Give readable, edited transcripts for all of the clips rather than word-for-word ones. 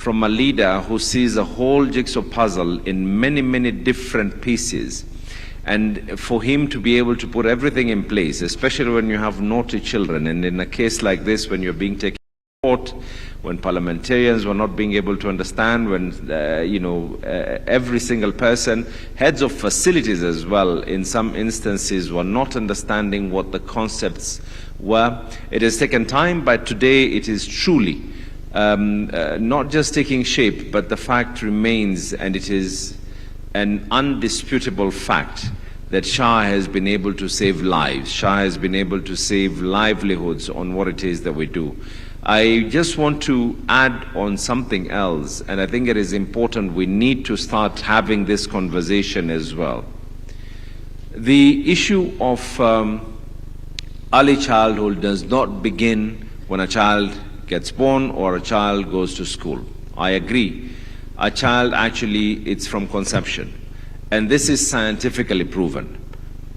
from a leader who sees a whole jigsaw puzzle in many, many different pieces. And for him to be able to put everything in place, especially when you have naughty children, and in a case like this, when you're being taken to court, when parliamentarians were not being able to understand, when, every single person, heads of facilities as well, in some instances, were not understanding what the concepts were. It has taken time, but today it is truly not just taking shape, but the fact remains, and it is an undisputable fact that SHA has been able to save lives. SHA has been able to save livelihoods on what it is that we do. I just want to add on something else, and I think it is important we need to start having this conversation as well. The issue of early childhood does not begin when a child gets born or a child goes to school. I agree. A child actually, it's from conception. And this is scientifically proven.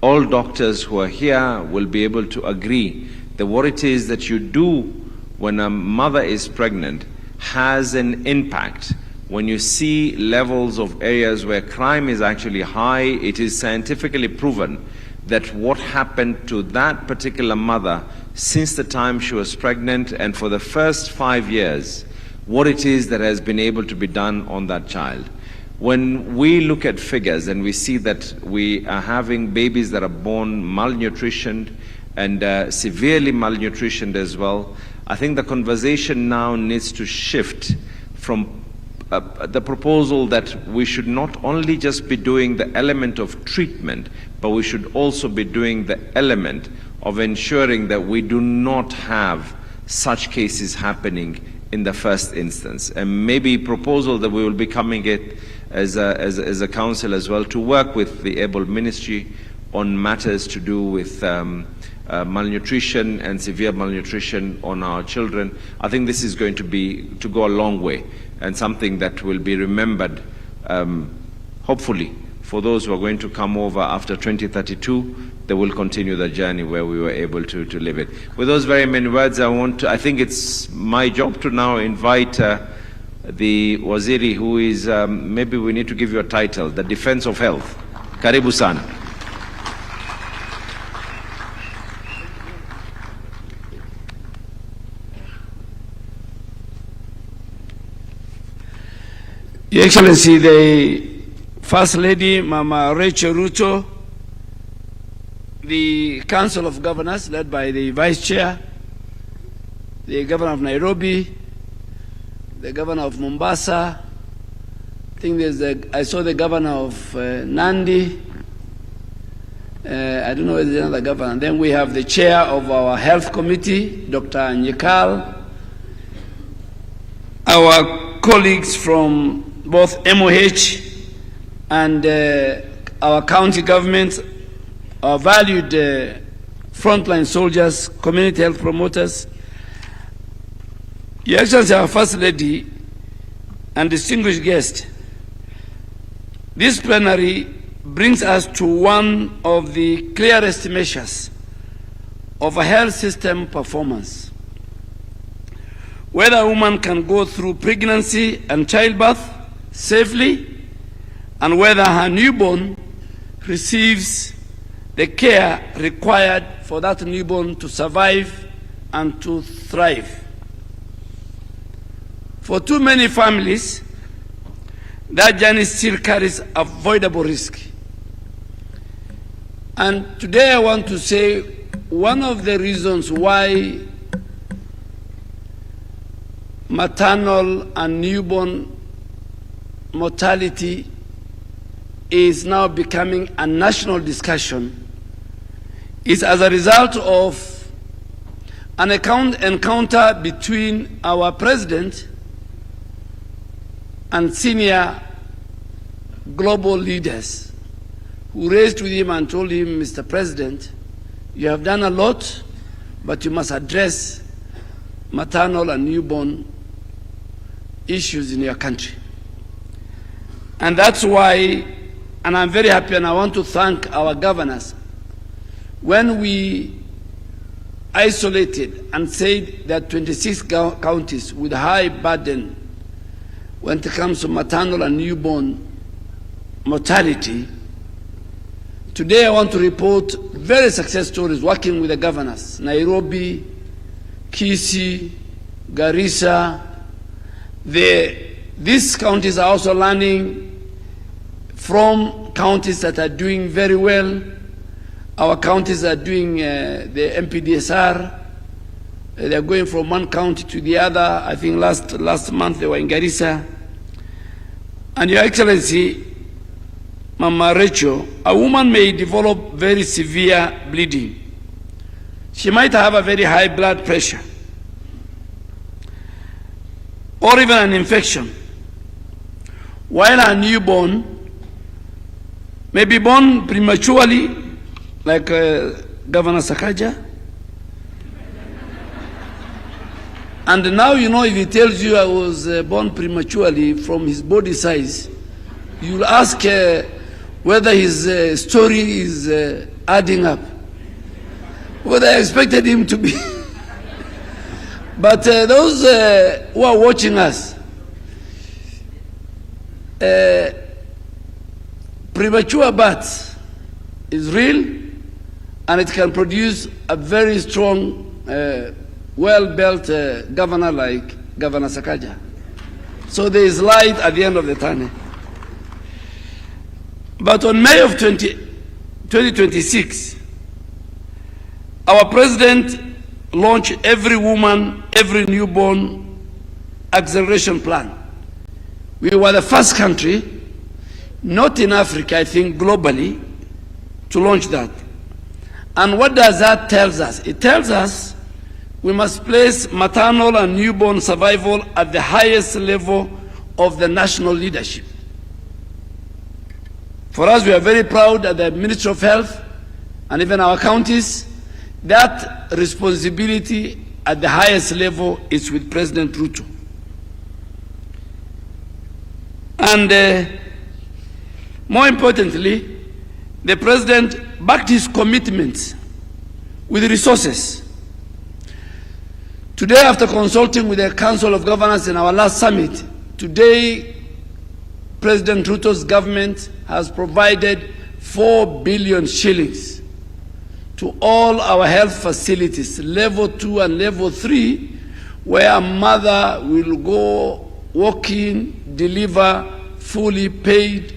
All doctors who are here will be able to agree that what it is that you do when a mother is pregnant has an impact. When you see levels of areas where crime is actually high, it is scientifically proven that what happened to that particular mother since the time she was pregnant and for the first 5 years, what it is that has been able to be done on that child. When we look at figures and we see that we are having babies that are born malnutritioned and severely malnutritioned as well, I think the conversation now needs to shift from the proposal that we should not only just be doing the element of treatment, but we should also be doing the element of ensuring that we do not have such cases happening in the first instance. And maybe a proposal that we will be coming it as a council as well to work with the able ministry on matters to do with malnutrition and severe malnutrition on our children. I think this is going to go a long way and something that will be remembered, hopefully, for those who are going to come over after 2032. They will continue the journey where we were able to live it. With those very many words, I think it's my job to now invite the Waziri, who is, maybe we need to give you a title, the Defense of Health. Karibu sana. Your Excellency, the First Lady, Mama Rachel Ruto, the Council of Governors, led by the Vice Chair, the Governor of Nairobi, the Governor of Mombasa, I think I saw the Governor of Nandi, I don't know whether there's another governor. And then we have the Chair of our Health Committee, Dr. Nyekal, our colleagues from both MOH and our county governments, our valued frontline soldiers, community health promoters, Your Excellency, our First Lady, and distinguished guests, this plenary brings us to one of the clearest measures of a health system performance. Whether a woman can go through pregnancy and childbirth safely, and whether her newborn receives the care required for that newborn to survive and to thrive. For too many families, that journey still carries avoidable risk. And today I want to say one of the reasons why maternal and newborn mortality is now becoming a national discussion is as a result of an encounter between our president and senior global leaders who raised with him and told him, Mr. President, you have done a lot, but you must address maternal and newborn issues in your country. And that's why, and I'm very happy and I want to thank our governors, when we isolated and said that 26 counties with high burden when it comes to maternal and newborn mortality. Today I want to report very success stories working with the governors, Nairobi, Kisii, Garissa. These counties are also learning from counties that are doing very well. Our counties are doing the MPDSR. They are going from one county to the other. I think last month they were in Garissa. And Your Excellency, Mama Rachel, a woman may develop very severe bleeding. She might have a very high blood pressure or even an infection, while her newborn may be born prematurely, like Governor Sakaja. And now, you know, if he tells you I was born prematurely from his body size, you'll ask whether his story is adding up, whether I expected him to be. But those who are watching us, premature birth is real, and it can produce a very strong, well-built governor like Governor Sakaja. So there is light at the end of the tunnel. But on May of 2026, our president launched Every Woman, Every Newborn acceleration plan. We were the first country, not in Africa, I think globally, to launch that. And what does that tell us? It tells us we must place maternal and newborn survival at the highest level of the national leadership. For us, we are very proud that the Ministry of Health and even our counties, that responsibility at the highest level is with President Ruto. And more importantly, the President backed his commitments with resources. Today, after consulting with the Council of Governors in our last summit, today President Ruto's government has provided 4 billion shillings to all our health facilities, level 2 and level 3, where a mother will go walk in, deliver, fully paid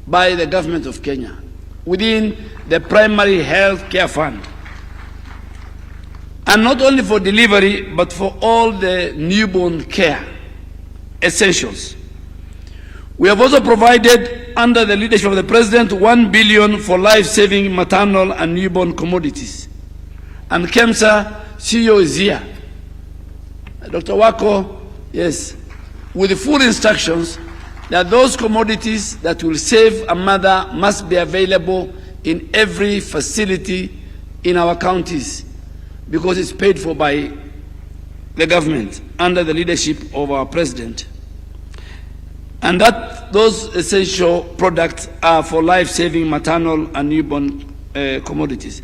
by the government of Kenya within the primary health care fund. And not only for delivery, but for all the newborn care essentials. We have also provided, under the leadership of the President, 1 billion for life-saving maternal and newborn commodities. And KEMSA CEO is here. Dr. Wako, yes, with the full instructions that those commodities that will save a mother must be available in every facility in our counties, because it's paid for by the government under the leadership of our President. And that those essential products are for life-saving maternal and newborn commodities.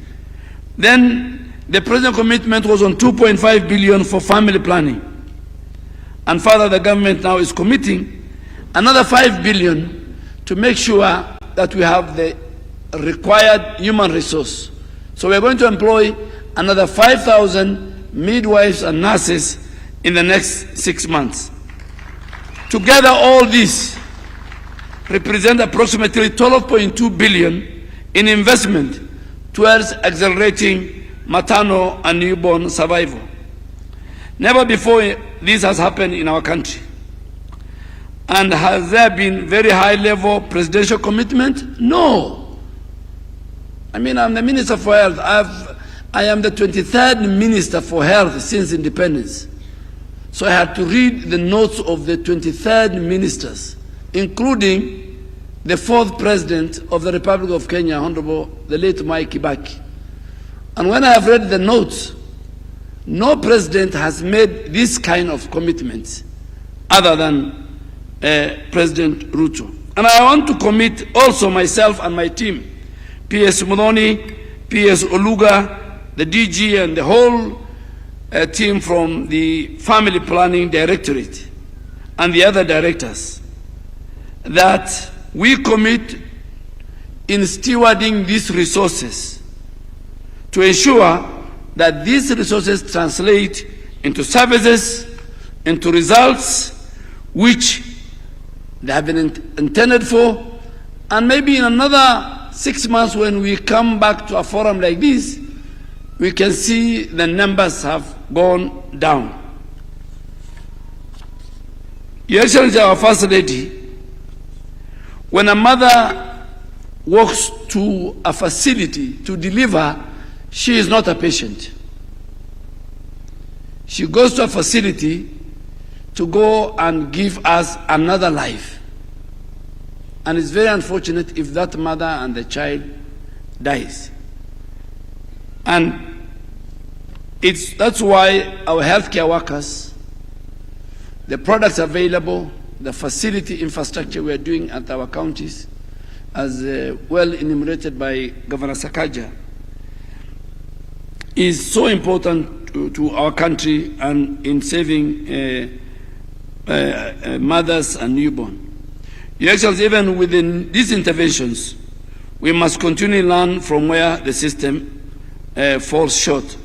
Then the President's commitment was on 2.5 billion for family planning. And further, the government now is committing another 5 billion to make sure that we have the required human resource. So we're going to employ another 5,000 midwives and nurses in the next 6 months. Together, all this represent approximately 12.2 billion in investment towards accelerating maternal and newborn survival. Never before this has happened in our country. And has there been very high level presidential commitment? No. I mean, I'm the Minister for Health. I am the 23rd Minister for Health since independence. So I had to read the notes of the 23rd ministers, including the 4th President of the Republic of Kenya, Honorable the late Mwai Kibaki. And when I have read the notes, no president has made this kind of commitments other than President Ruto. And I want to commit also myself and my team, PS Mudhoni, PS Oluga, the DG and the whole team from the Family Planning Directorate, and the other directors that we commit in stewarding these resources to ensure that these resources translate into services, into results which they have been intended for, and maybe in another 6 months when we come back to a forum like this, we can see the numbers have gone down. Your Excellency, our First Lady, when a mother walks to a facility to deliver, she is not a patient. She goes to a facility to go and give us another life. And it's very unfortunate if that mother and the child dies. And that's why our healthcare workers, the products available, the facility infrastructure we are doing at our counties, as well enumerated by Governor Sakaja, is so important to our country and in saving mothers and newborn. Your Excellency, even within these interventions, we must continue to learn from where the system falls short.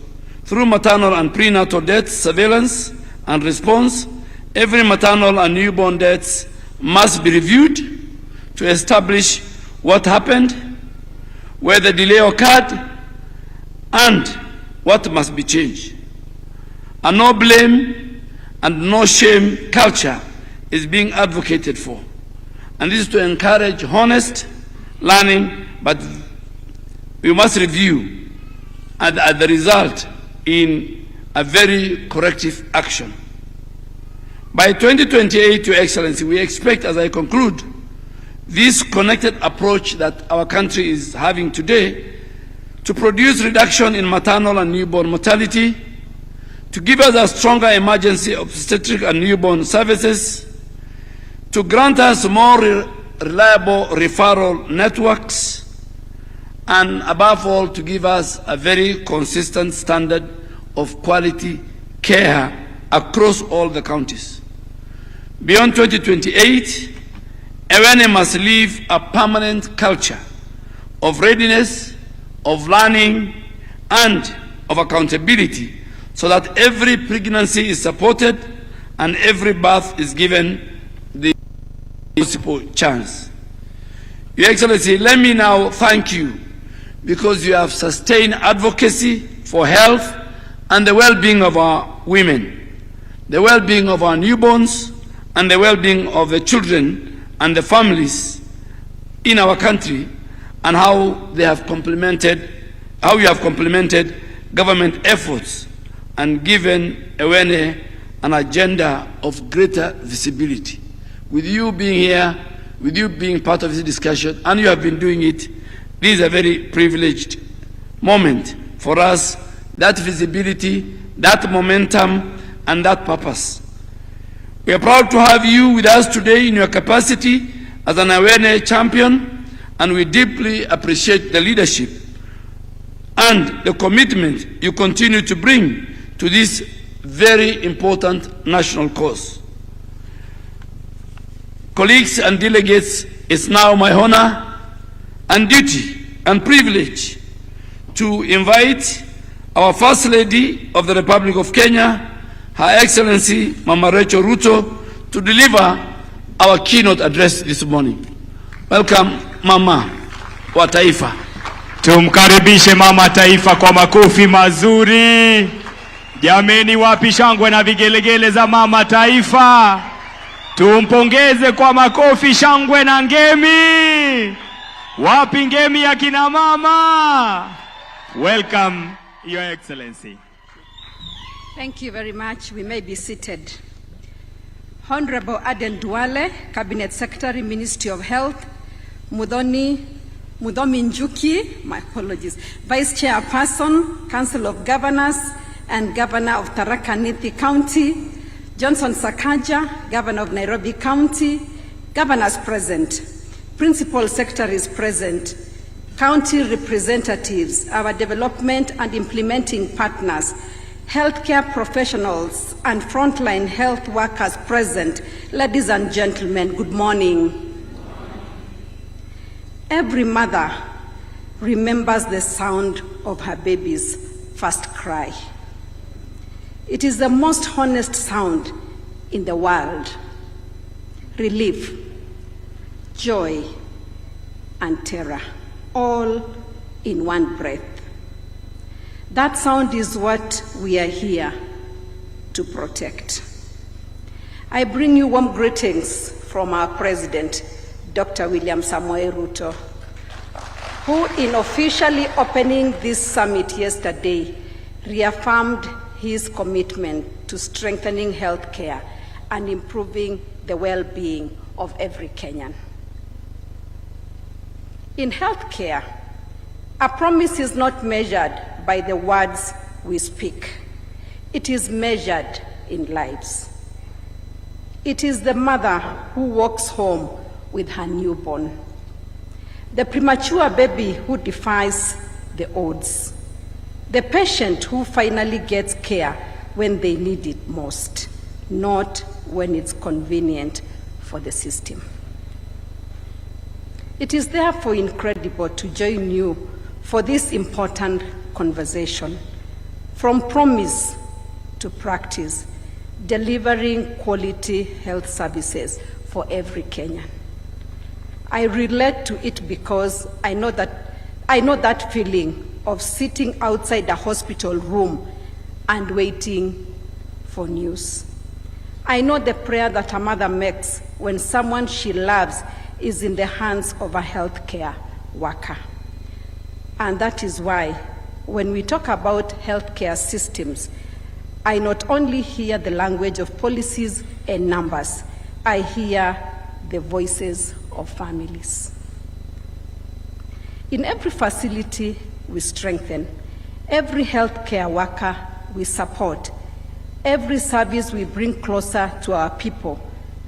Through maternal and prenatal death surveillance and response, every maternal and newborn deaths must be reviewed to establish what happened, where the delay occurred, and what must be changed. A no blame and no shame culture is being advocated for. And this is to encourage honest learning, but we must review and at the result in a very corrective action. By 2028, Your Excellency, we expect, as I conclude, this connected approach that our country is having today to produce reduction in maternal and newborn mortality, to give us a stronger emergency obstetric and newborn services, to grant us more reliable referral networks, and above all, to give us a very consistent standard of quality care across all the counties. Beyond 2028, awareness must leave a permanent culture of readiness, of learning, and of accountability, so that every pregnancy is supported and every birth is given the possible chance. Your Excellency, let me now thank you because you have sustained advocacy for health and the well-being of our women, the well-being of our newborns, and the well-being of the children and the families in our country, and how you have complemented government efforts and given awareness an agenda of greater visibility. With you being here, with you being part of this discussion, and you have been doing it, this is a very privileged moment for us, that visibility, that momentum, and that purpose. We are proud to have you with us today in your capacity as an awareness champion, and we deeply appreciate the leadership and the commitment you continue to bring to this very important national cause. Colleagues and delegates, it's now my honor and duty and privilege to invite our First Lady of the Republic of Kenya, Her Excellency Mama Rachel Ruto, to deliver our keynote address this morning. Welcome, Mama wa Taifa. Tumkaribishe Mama Taifa kwa makofi mazuri. Jameni, wapi shangwe na vigelegele za Mama Taifa? Tumpongeze kwa makofi, shangwe na ngemi. Wapi ngemi ya kina mama? Welcome, Your Excellency. Thank you very much. We may be seated. Honorable Aden Duale, Cabinet Secretary, Ministry of Health, Mudomi Njuki, my apologies, Vice Chairperson, Council of Governors, and Governor of Tharaka Nithi County, Johnson Sakaja, Governor of Nairobi County, Governors present, Principal Secretaries present, County representatives, our development and implementing partners, healthcare professionals and frontline health workers present, ladies and gentlemen, good morning. Every mother remembers the sound of her baby's first cry. It is the most honest sound in the world. Relief, joy, and terror, all in one breath. That sound is what we are here to protect. I bring you warm greetings from our President, Dr. William Samoei Ruto, who, in officially opening this summit yesterday, reaffirmed his commitment to strengthening healthcare and improving the well-being of every Kenyan. In healthcare, a promise is not measured by the words we speak. It is measured in lives. It is the mother who walks home with her newborn, the premature baby who defies the odds, the patient who finally gets care when they need it most, not when it's convenient for the system. It is therefore incredible to join you for this important conversation, from promise to practice, delivering quality health services for every Kenyan. I relate to it because I know that feeling of sitting outside a hospital room and waiting for news. I know the prayer that a mother makes when someone she loves is in the hands of a healthcare worker. And that is why when we talk about healthcare systems, I not only hear the language of policies and numbers, I hear the voices of families. In every facility we strengthen, every healthcare worker we support, every service we bring closer to our people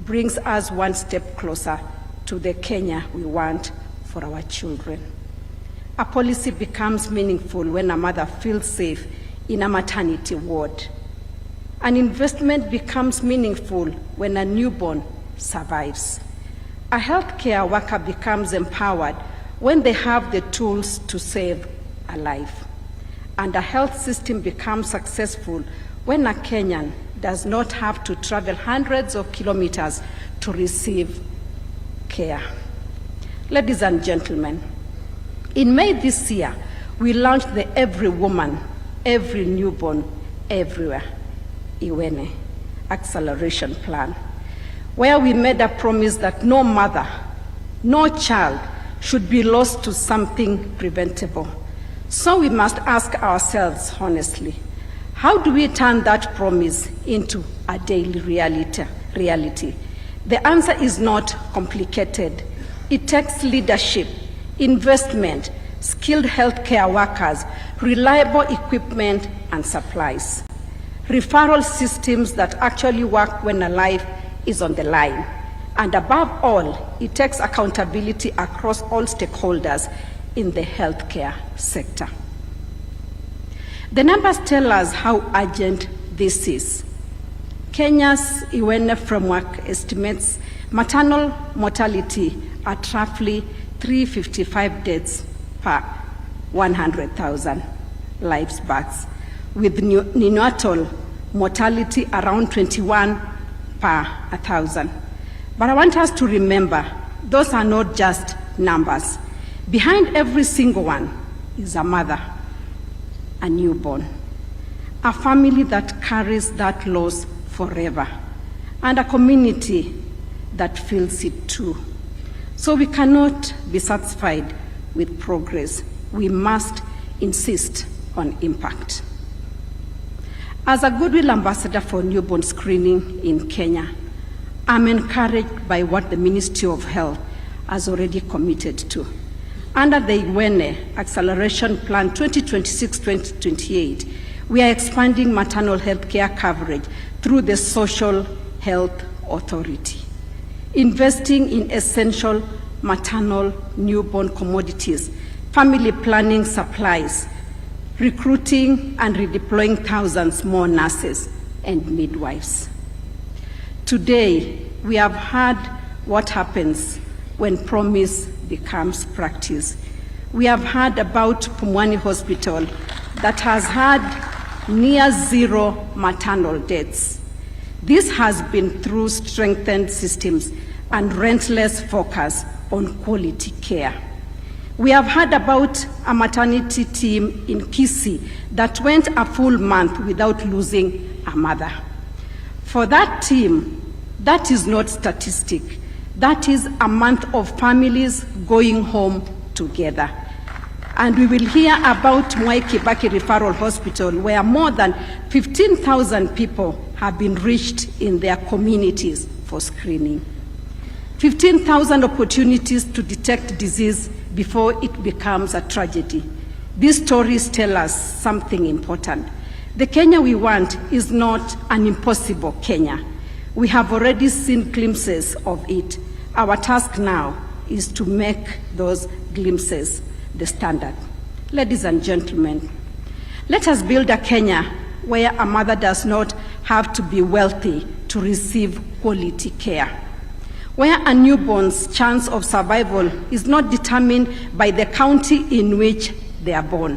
brings us one step closer to the Kenya we want for our children. A policy becomes meaningful when a mother feels safe in a maternity ward. An investment becomes meaningful when a newborn survives. A healthcare worker becomes empowered when they have the tools to save a life. And a health system becomes successful when a Kenyan does not have to travel hundreds of kilometers to receive care. Ladies and gentlemen, in May this year, we launched the Every Woman, Every Newborn, Everywhere, Iwene Acceleration Plan, where we made a promise that no mother, no child should be lost to something preventable. So we must ask ourselves honestly, how do we turn that promise into a daily reality? The answer is not complicated. It takes leadership, investment, skilled healthcare workers, reliable equipment and supplies, referral systems that actually work when a life is on the line. And above all, it takes accountability across all stakeholders in the healthcare sector. The numbers tell us how urgent this is. Kenya's Iwene framework estimates maternal mortality at roughly 355 deaths per 100,000 lives births, with neonatal mortality around 21 per 1,000. But I want us to remember, those are not just numbers. Behind every single one is a mother, a newborn, a family that carries that loss forever, and a community that feels it too. So we cannot be satisfied with progress. We must insist on impact. As a goodwill ambassador for newborn screening in Kenya, I'm encouraged by what the Ministry of Health has already committed to. Under the Iwene Acceleration Plan 2026-2028, we are expanding maternal health care coverage through the Social Health Authority, investing in essential maternal newborn commodities, family planning supplies, recruiting and redeploying thousands more nurses and midwives. Today, we have heard what happens when promise becomes practice. We have heard about Pumwani Hospital that has had near zero maternal deaths. This has been through strengthened systems and relentless focus on quality care. We have heard about a maternity team in Kisii that went a full month without losing a mother. For that team, that is not statistic. That is a month of families going home together. And we will hear about Mwai Kibaki Referral Hospital, where more than 15,000 people have been reached in their communities for screening. 15,000 opportunities to detect disease before it becomes a tragedy. These stories tell us something important. The Kenya we want is not an impossible Kenya. We have already seen glimpses of it. Our task now is to make those glimpses the standard. Ladies and gentlemen, let us build a Kenya where a mother does not have to be wealthy to receive quality care, where a newborn's chance of survival is not determined by the county in which they are born,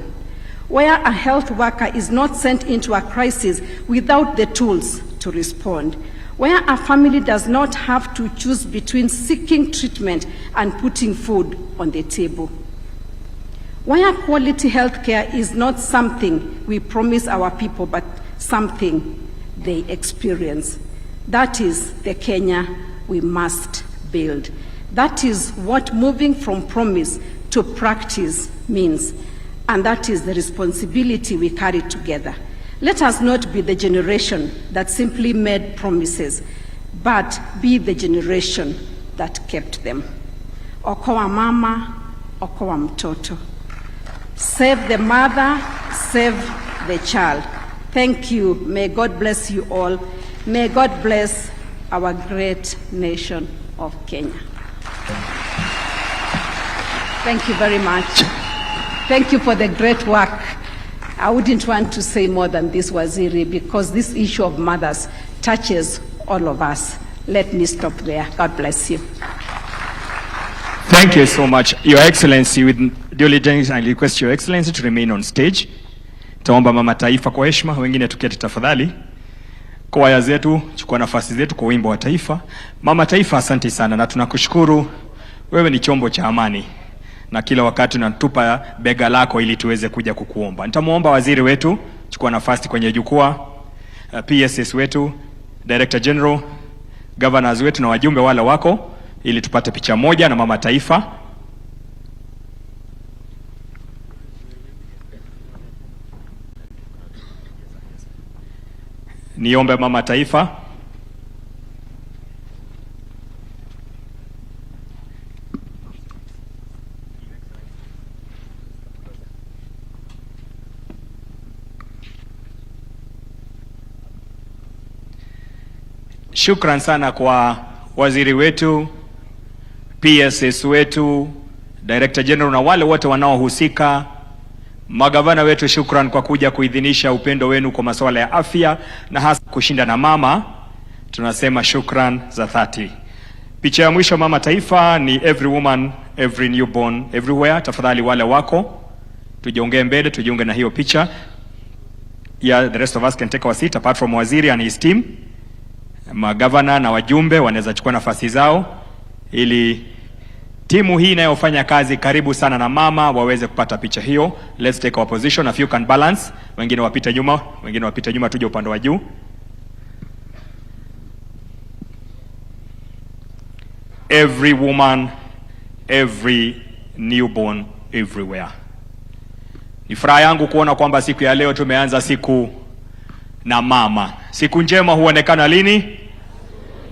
where a health worker is not sent into a crisis without the tools to respond, where a family does not have to choose between seeking treatment and putting food on the table, where quality health care is not something we promise our people, but something they experience. That is the Kenya we must build. That is what moving from promise to practice means, and that is the responsibility we carry together. Let us not be the generation that simply made promises, but be the generation that kept them. Okoa mama, okoa mtoto. Save the mother, save the child. Thank you. May God bless you all. May God bless our great nation of Kenya. Thank you very much. Thank you for the great work. I wouldn't want to say more than this, Waziri, because this issue of mothers touches all of us. Let me stop there. God bless you. Thank you so much, Your Excellency. With due diligence, I request Your Excellency to remain on stage. Taomba mama taifa kwa heshima, wengine tuketi tafadhali. Kwaya zetu, chukua nafasi zetu kwa wimbo wa taifa. Mama taifa, asante sana na tunakushukuru. Wewe ni chombo cha amani na kila wakati unatupa bega lako ili tuweze kuja kukuomba. Nitamuomba waziri wetu chukua nafasi kwenye jukwaa, PSS wetu, Director General, governors wetu na wajumbe wale wako ili tupate picha moja na mama taifa. Niombe mama taifa. Shukran sana kwa waziri wetu, PSS wetu, Director General na wale wote wanaohusika. Magavana wetu, shukran kwa kuja kuidhinisha upendo wenu kwa masuala ya afya na hasa kushinda na mama. Tunasema shukran za dhati. Picha ya mwisho mama taifa ni every woman, every newborn, everywhere. Tafadhali wale wako tujiongee mbele, tujiunge na hiyo picha. The rest of us can take our seat apart from waziri and his team. Magavana na wajumbe wanaweza chukua nafasi zao ili timu hii inayofanya kazi karibu sana na mama waweze kupata picha hiyo. Let's take our position. If you can balance, wengine wapite nyuma, tuje upande wa juu. Every woman, every newborn, everywhere. Ni furaha yangu kuona kwamba siku ya leo tumeanza siku na mama. Siku njema huonekana lini?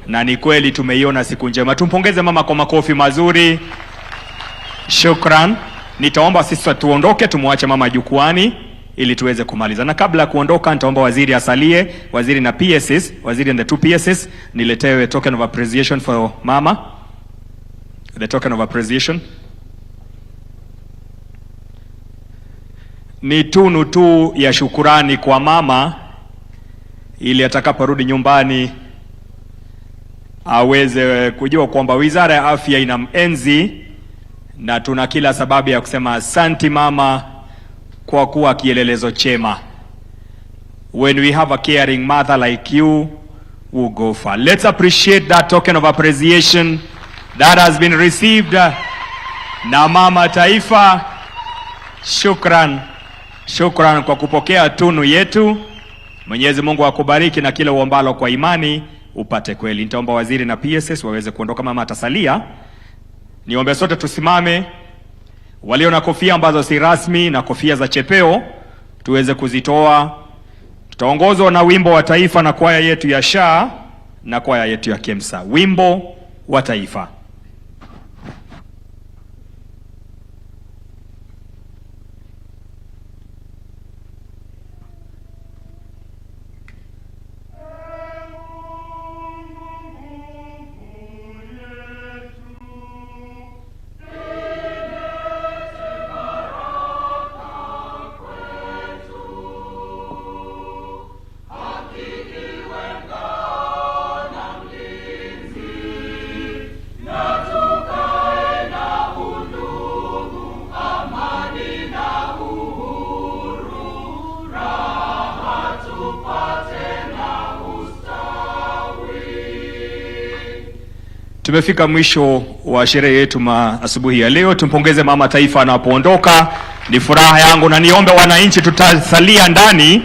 Na ni kweli tumeiona siku njema. Tumpongeze mama kwa makofi mazuri. Shukran. Nitaomba sisi tuondoke, tumwache mama jukwani ili tuweze kumaliza. Na kabla kuondoka nitaomba waziri asalie, waziri na PSS, waziri and the two PSS niletewe token of appreciation for mama. The token of appreciation. ni tunu tu ya shukurani kwa mama, ili atakaporudi nyumbani aweze kujua kwamba Wizara ya Afya inamenzi, na tuna kila sababu ya kusema asanti mama kwa kuwa kielelezo chema. When we have a caring mother like you, we'll go far. Let's appreciate that token of appreciation that has been received na mama taifa. Shukran kwa kupokea tunu yetu. Mwenyezi Mungu akubariki na kila uombalo kwa imani upate kweli. Nitaomba waziri na PSS waweze kuondoka, mama atasalia. Niombe sote tusimame, walio na kofia ambazo si rasmi na kofia za chepeo tuweze kuzitoa. Tutaongozwa na wimbo wa taifa na kwaya yetu ya SHA na kwaya yetu ya KEMSA. Wimbo wa taifa. Tumefika mwisho wa sherehe yetu asubuhi ya leo. Tumpongeze mama taifa anapoondoka. Ni furaha yangu na niombe wananchi tutasalia ndani.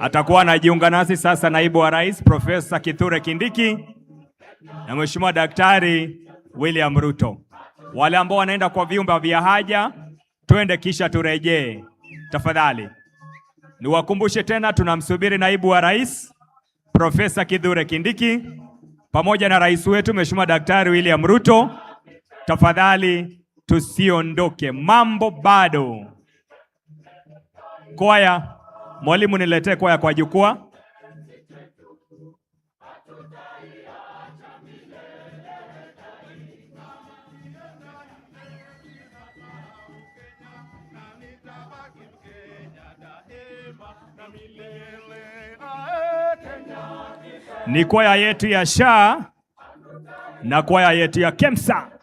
Atakuwa anajiunga nasi sasa naibu wa rais Profesa Kithure Kindiki na Mheshimiwa Daktari William Ruto. Wale ambao wanaenda kwa vyumba vya haja twende kisha turejee tafadhali. Niwakumbushe tena tunamsubiri naibu wa rais Profesa Kithure Kindiki pamoja na rais wetu Mheshimiwa Daktari William Ruto. Tafadhali tusiondoke, mambo bado. Kwaya, mwalimu niletee kwaya kwa jukwaa. Ni kwaya yetu ya SHA na kwaya yetu ya KEMSA.